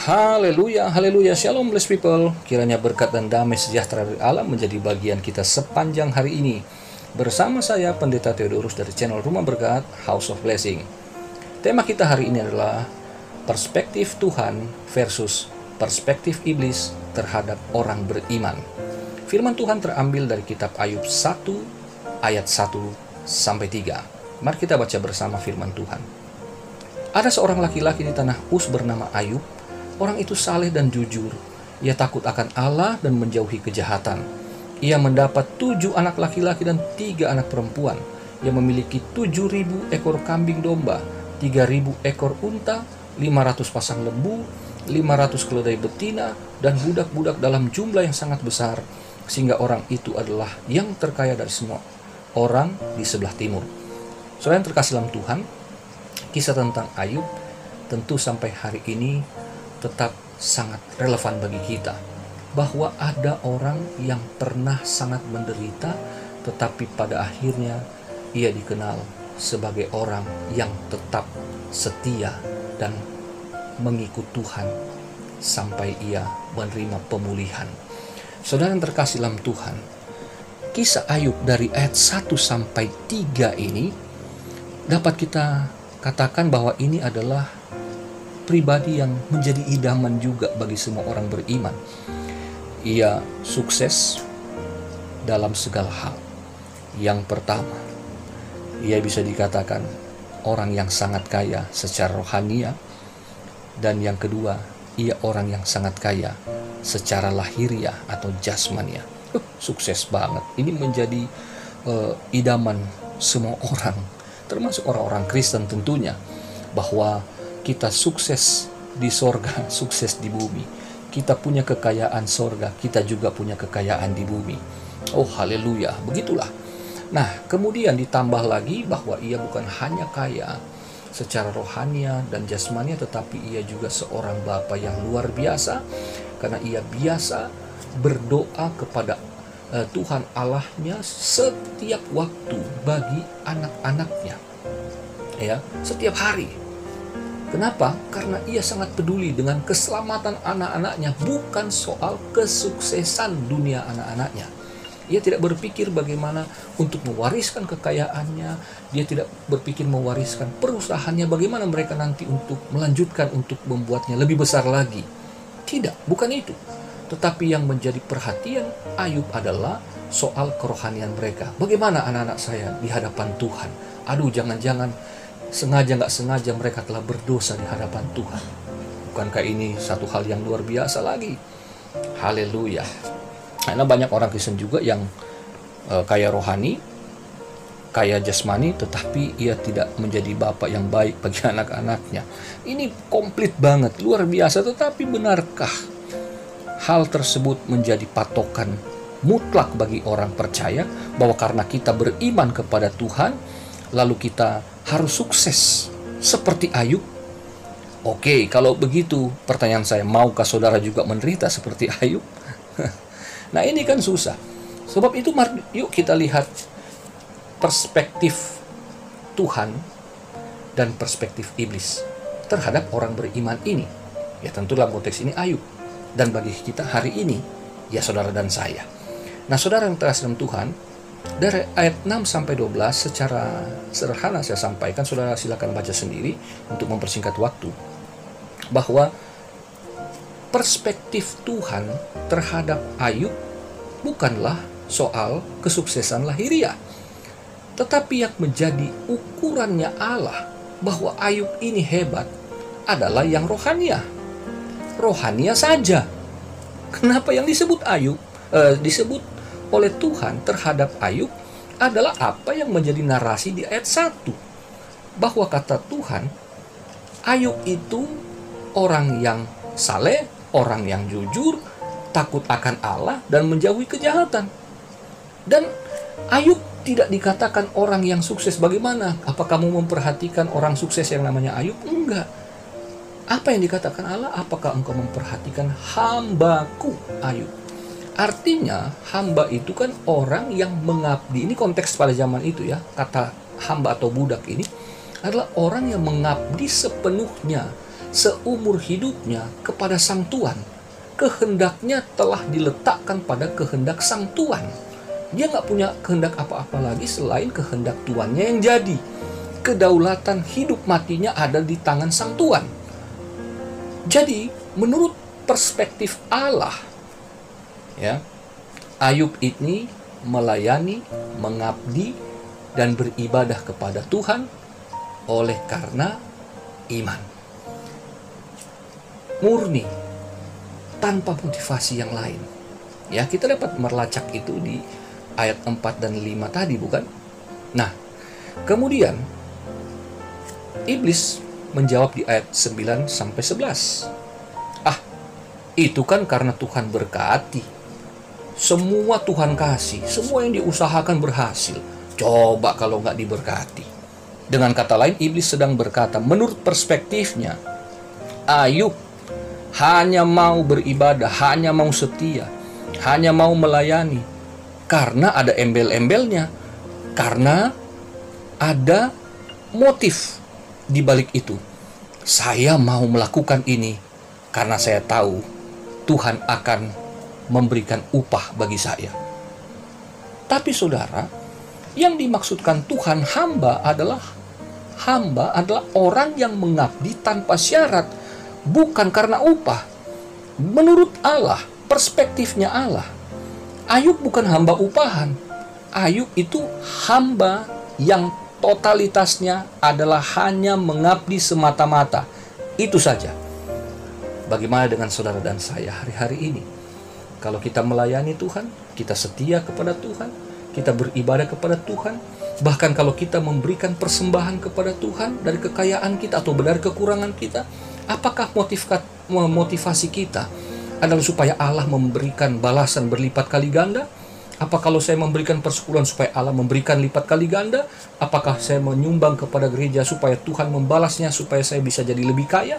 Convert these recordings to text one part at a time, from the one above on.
Haleluya, haleluya, shalom blessed people. Kiranya berkat dan damai sejahtera dari Allah menjadi bagian kita sepanjang hari ini. Bersama saya Pendeta Theodorus dari channel Rumah Berkat, House of Blessing. Tema kita hari ini adalah perspektif Tuhan versus perspektif iblis terhadap orang beriman. Firman Tuhan terambil dari kitab Ayub 1 ayat 1 sampai 3. Mari kita baca bersama firman Tuhan. Ada seorang laki-laki di tanah Uz bernama Ayub. Orang itu saleh dan jujur. Ia takut akan Allah dan menjauhi kejahatan. Ia mendapat 7 anak laki-laki dan 3 anak perempuan. Ia memiliki 7.000 ekor kambing domba, 3.000 ekor unta, 500 pasang lembu, 500 keledai betina, dan budak-budak dalam jumlah yang sangat besar, sehingga orang itu adalah yang terkaya dari semua orang di sebelah timur. Saudara yang terkasih dalam Tuhan, kisah tentang Ayub tentu sampai hari ini tetap sangat relevan bagi kita, bahwa ada orang yang pernah sangat menderita, tetapi pada akhirnya ia dikenal sebagai orang yang tetap setia dan mengikut Tuhan sampai ia menerima pemulihan. Saudara yang terkasih dalam Tuhan, kisah Ayub dari ayat 1 sampai 3 ini dapat kita katakan bahwa ini adalah pribadi yang menjadi idaman juga bagi semua orang beriman. Ia sukses dalam segala hal. Yang pertama, ia bisa dikatakan orang yang sangat kaya secara rohania. Dan yang kedua, ia orang yang sangat kaya secara lahiriah atau jasmania. Sukses banget. Ini menjadi idaman semua orang, termasuk orang-orang Kristen tentunya, bahwa kita sukses di sorga, sukses di bumi. Kita punya kekayaan sorga, kita juga punya kekayaan di bumi. Oh haleluya, begitulah. Nah, kemudian ditambah lagi bahwa ia bukan hanya kaya secara rohania dan jasmania, tetapi ia juga seorang bapa yang luar biasa, karena ia biasa berdoa kepada Tuhan Allahnya setiap waktu bagi anak-anaknya, ya, setiap hari. Kenapa? Karena ia sangat peduli dengan keselamatan anak-anaknya, bukan soal kesuksesan dunia anak-anaknya. Ia tidak berpikir bagaimana untuk mewariskan kekayaannya. Dia tidak berpikir mewariskan perusahaannya, bagaimana mereka nanti untuk melanjutkan, untuk membuatnya lebih besar lagi. Tidak, bukan itu. Tetapi yang menjadi perhatian Ayub adalah soal kerohanian mereka. Bagaimana anak-anak saya di hadapan Tuhan? Aduh, jangan-jangan sengaja nggak sengaja mereka telah berdosa di hadapan Tuhan. Bukankah ini satu hal yang luar biasa lagi? Haleluya. Karena banyak orang Kristen juga yang kaya rohani, kaya jasmani, tetapi ia tidak menjadi bapak yang baik bagi anak-anaknya. Ini komplit banget, luar biasa. Tetapi benarkah hal tersebut menjadi patokan mutlak bagi orang percaya, bahwa karena kita beriman kepada Tuhan, lalu kita harus sukses seperti Ayub? Oke, kalau begitu pertanyaan saya, maukah saudara juga menderita seperti Ayub? Nah, ini kan susah. Sebab itu yuk kita lihat perspektif Tuhan dan perspektif iblis terhadap orang beriman ini. Ya tentu dalam konteks ini Ayub. Dan bagi kita hari ini, ya saudara dan saya. Nah, saudara yang terkasih dalam Tuhan, dari ayat 6 sampai 12 secara sederhana saya sampaikan, saudara silakan baca sendiri untuk mempersingkat waktu, bahwa perspektif Tuhan terhadap Ayub bukanlah soal kesuksesan lahiriah, tetapi yang menjadi ukurannya Allah bahwa Ayub ini hebat adalah yang rohania. Rohania saja. Kenapa yang disebut Ayub disebut oleh Tuhan terhadap Ayub adalah apa yang menjadi narasi di ayat 1. Bahwa kata Tuhan, Ayub itu orang yang saleh, orang yang jujur, takut akan Allah, dan menjauhi kejahatan. Dan Ayub tidak dikatakan orang yang sukses. Bagaimana? Apa kamu memperhatikan orang sukses yang namanya Ayub? Enggak. Apa yang dikatakan Allah? Apakah engkau memperhatikan hambaku Ayub? Artinya hamba itu kan orang yang mengabdi. Ini konteks pada zaman itu ya. Kata hamba atau budak ini adalah orang yang mengabdi sepenuhnya, seumur hidupnya kepada Sang Tuan. Kehendaknya telah diletakkan pada kehendak Sang Tuan. Dia nggak punya kehendak apa-apa lagi selain kehendak tuannya yang jadi. Kedaulatan hidup matinya ada di tangan Sang Tuan. Jadi, menurut perspektif Allah, ya, Ayub ini melayani, mengabdi, dan beribadah kepada Tuhan oleh karena iman. Murni, tanpa motivasi yang lain. Ya, kita dapat melacak itu di ayat 4 dan 5 tadi, bukan? Nah, kemudian iblis menjawab di ayat 9 sampai 11. Itu kan karena Tuhan berkati. Semua Tuhan kasih, semua yang diusahakan berhasil. Coba kalau nggak diberkati. Dengan kata lain, iblis sedang berkata, menurut perspektifnya, Ayub hanya mau beribadah, hanya mau setia, hanya mau melayani. Karena ada embel-embelnya, karena ada motif di balik itu. Saya mau melakukan ini karena saya tahu Tuhan akan memberikan upah bagi saya. Tapi saudara, yang dimaksudkan Tuhan hamba adalah orang yang mengabdi tanpa syarat, bukan karena upah. Menurut Allah, perspektifnya Allah, Ayub bukan hamba upahan. Ayub itu hamba yang totalitasnya adalah hanya mengabdi semata-mata. Itu saja. Bagaimana dengan saudara dan saya hari-hari ini? Kalau kita melayani Tuhan, kita setia kepada Tuhan, kita beribadah kepada Tuhan, bahkan kalau kita memberikan persembahan kepada Tuhan dari kekayaan kita atau dari kekurangan kita, apakah motivasi kita adalah supaya Allah memberikan balasan berlipat kali ganda? Apa kalau saya memberikan persepuluhan supaya Allah memberikan lipat kali ganda? Apakah saya menyumbang kepada gereja supaya Tuhan membalasnya, supaya saya bisa jadi lebih kaya?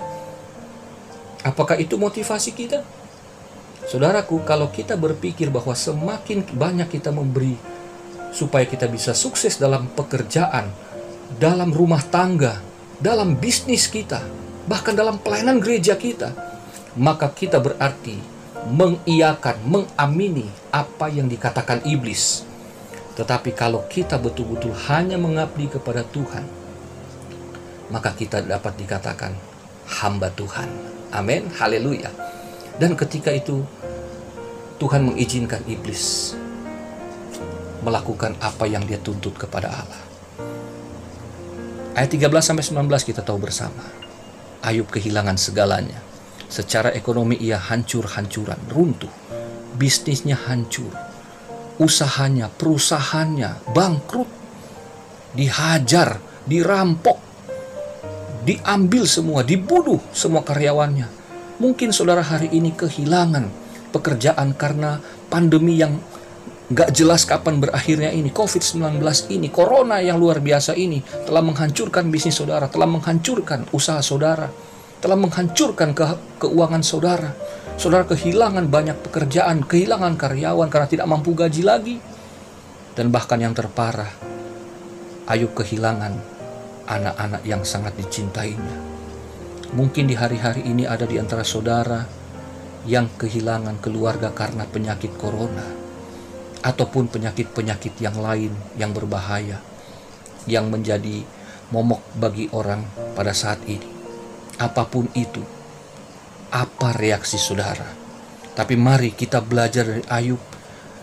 Apakah itu motivasi kita? Saudaraku, kalau kita berpikir bahwa semakin banyak kita memberi supaya kita bisa sukses dalam pekerjaan, dalam rumah tangga, dalam bisnis kita, bahkan dalam pelayanan gereja kita, maka kita berarti mengiyakan, mengamini apa yang dikatakan iblis. Tetapi kalau kita betul-betul hanya mengabdi kepada Tuhan, maka kita dapat dikatakan hamba Tuhan. Amin, haleluya. Dan ketika itu Tuhan mengizinkan iblis melakukan apa yang dia tuntut kepada Allah. Ayat 13-19 kita tahu bersama. Ayub kehilangan segalanya. Secara ekonomi ia hancur-hancuran, runtuh. Bisnisnya hancur. Usahanya, perusahaannya bangkrut. Dihajar, dirampok, diambil semua, dibunuh semua karyawannya. Mungkin saudara hari ini kehilangan pekerjaan karena pandemi yang gak jelas kapan berakhirnya ini. COVID-19 ini, corona yang luar biasa ini telah menghancurkan bisnis saudara, telah menghancurkan usaha saudara, telah menghancurkan keuangan saudara. Saudara kehilangan banyak pekerjaan, kehilangan karyawan karena tidak mampu gaji lagi. Dan bahkan yang terparah, Ayub kehilangan anak-anak yang sangat dicintainya. Mungkin di hari-hari ini ada di antara saudara yang kehilangan keluarga karena penyakit corona, ataupun penyakit-penyakit yang lain yang berbahaya, yang menjadi momok bagi orang pada saat ini. Apapun itu, apa reaksi saudara? Tapi mari kita belajar dari Ayub.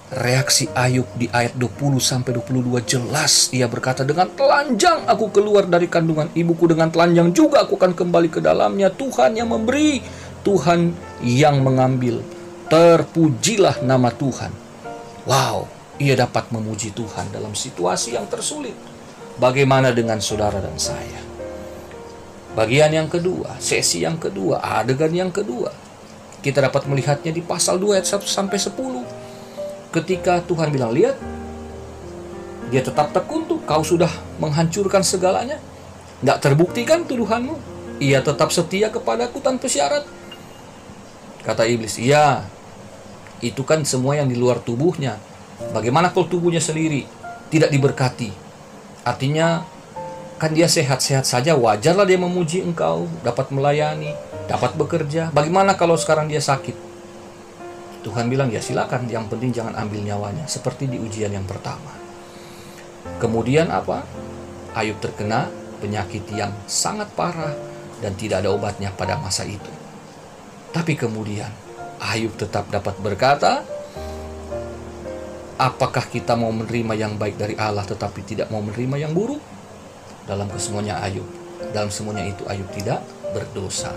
Reaksi Ayub di ayat 20-22 jelas. Ia berkata, dengan telanjang aku keluar dari kandungan ibuku, dengan telanjang juga aku akan kembali ke dalamnya. Tuhan yang memberi, Tuhan yang mengambil. Terpujilah nama Tuhan. Wow, ia dapat memuji Tuhan dalam situasi yang tersulit. Bagaimana dengan saudara dan saya? Bagian yang kedua, sesi yang kedua, adegan yang kedua, kita dapat melihatnya di pasal 2 ayat 1-10. Ketika Tuhan bilang, lihat, dia tetap tekun tuh, kau sudah menghancurkan segalanya. Nggak terbukti kan tuduhanmu? Ia tetap setia kepadaku tanpa syarat. Kata iblis, iya, itu kan semua yang di luar tubuhnya. Bagaimana kalau tubuhnya sendiri tidak diberkati? Artinya Kan dia sehat-sehat saja, wajarlah dia memuji engkau, dapat melayani, dapat bekerja. Bagaimana kalau sekarang dia sakit? Tuhan bilang, ya silakan, yang penting jangan ambil nyawanya. Seperti di ujian yang pertama. Kemudian apa? Ayub terkena penyakit yang sangat parah dan tidak ada obatnya pada masa itu. Tapi kemudian Ayub tetap dapat berkata, apakah kita mau menerima yang baik dari Allah tetapi tidak mau menerima yang buruk? Dalam kesemuanya Ayub, dalam semuanya itu Ayub tidak berdosa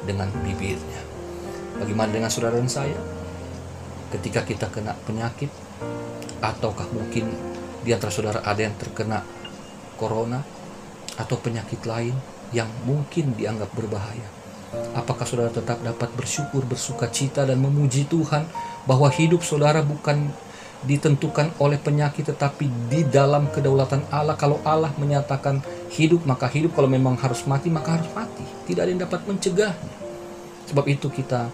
dengan bibirnya. Bagaimana dengan saudara dan saya? Ketika kita kena penyakit, ataukah mungkin di antara saudara ada yang terkena corona atau penyakit lain yang mungkin dianggap berbahaya, apakah saudara tetap dapat bersyukur, bersuka cita dan memuji Tuhan bahwa hidup saudara bukan ditentukan oleh penyakit tetapi di dalam kedaulatan Allah? Kalau Allah menyatakan hidup maka hidup, kalau memang harus mati maka harus mati, tidak ada yang dapat mencegahnya. Sebab itu kita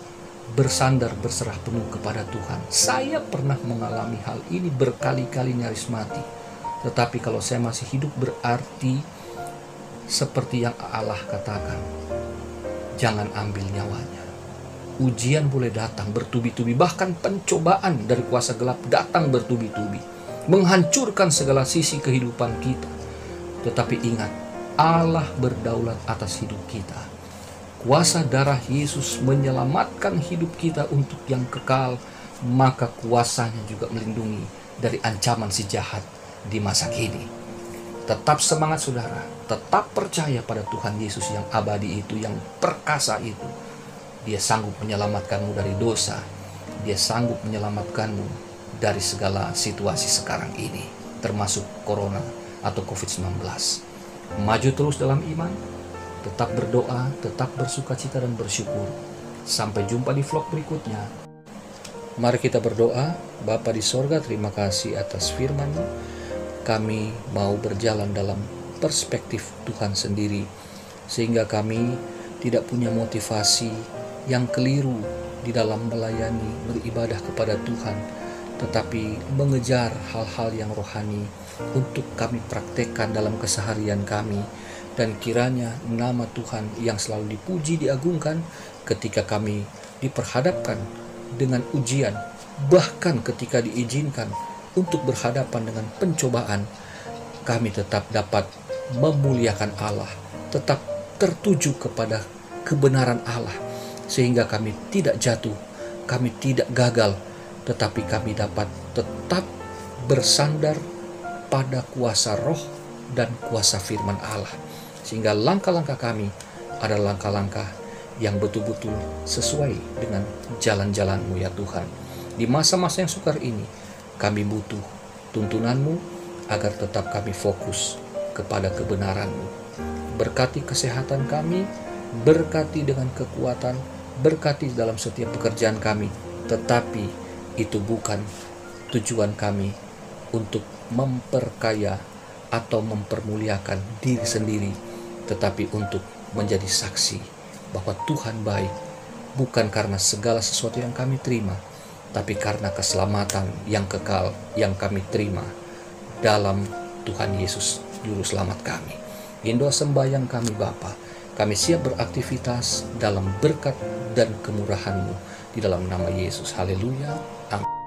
bersandar, berserah penuh kepada Tuhan. Saya pernah mengalami hal ini berkali-kali, nyaris mati, tetapi kalau saya masih hidup berarti seperti yang Allah katakan, jangan ambil nyawanya. Ujian boleh datang bertubi-tubi, bahkan pencobaan dari kuasa gelap datang bertubi-tubi, menghancurkan segala sisi kehidupan kita. Tetapi ingat, Allah berdaulat atas hidup kita. Kuasa darah Yesus menyelamatkan hidup kita untuk yang kekal, maka kuasanya juga melindungi dari ancaman si jahat di masa kini. Tetap semangat saudara, tetap percaya pada Tuhan Yesus yang abadi itu, yang perkasa itu. Dia sanggup menyelamatkanmu dari dosa. Dia sanggup menyelamatkanmu dari segala situasi sekarang ini, termasuk corona atau COVID-19. Maju terus dalam iman, tetap berdoa, tetap bersuka cita dan bersyukur. Sampai jumpa di vlog berikutnya. Mari kita berdoa. Bapa di sorga, terima kasih atas firman-Mu. Kami mau berjalan dalam perspektif Tuhan sendiri, sehingga kami tidak punya motivasi yang keliru di dalam melayani, beribadah kepada Tuhan, tetapi mengejar hal-hal yang rohani untuk kami praktekkan dalam keseharian kami. Dan kiranya nama Tuhan yang selalu dipuji, diagungkan ketika kami diperhadapkan dengan ujian, bahkan ketika diizinkan untuk berhadapan dengan pencobaan, kami tetap dapat memuliakan Allah, tetap tertuju kepada kebenaran Allah, sehingga kami tidak jatuh, kami tidak gagal, tetapi kami dapat tetap bersandar pada kuasa roh dan kuasa firman Allah, sehingga langkah-langkah kami adalah langkah-langkah yang betul-betul sesuai dengan jalan-jalan-Mu ya Tuhan. Di masa-masa yang sukar ini, kami butuh tuntunan-Mu agar tetap kami fokus kepada kebenaran-Mu. Berkati kesehatan kami, berkati dengan kekuatan, berkati dalam setiap pekerjaan kami, tetapi itu bukan tujuan kami untuk memperkaya atau mempermuliakan diri sendiri, tetapi untuk menjadi saksi bahwa Tuhan baik, bukan karena segala sesuatu yang kami terima, tapi karena keselamatan yang kekal yang kami terima dalam Tuhan Yesus Juru Selamat kami. Indo sembahyang kami Bapa, kami siap beraktivitas dalam berkat dan kemurahan-Mu di dalam nama Yesus. Haleluya. Amin.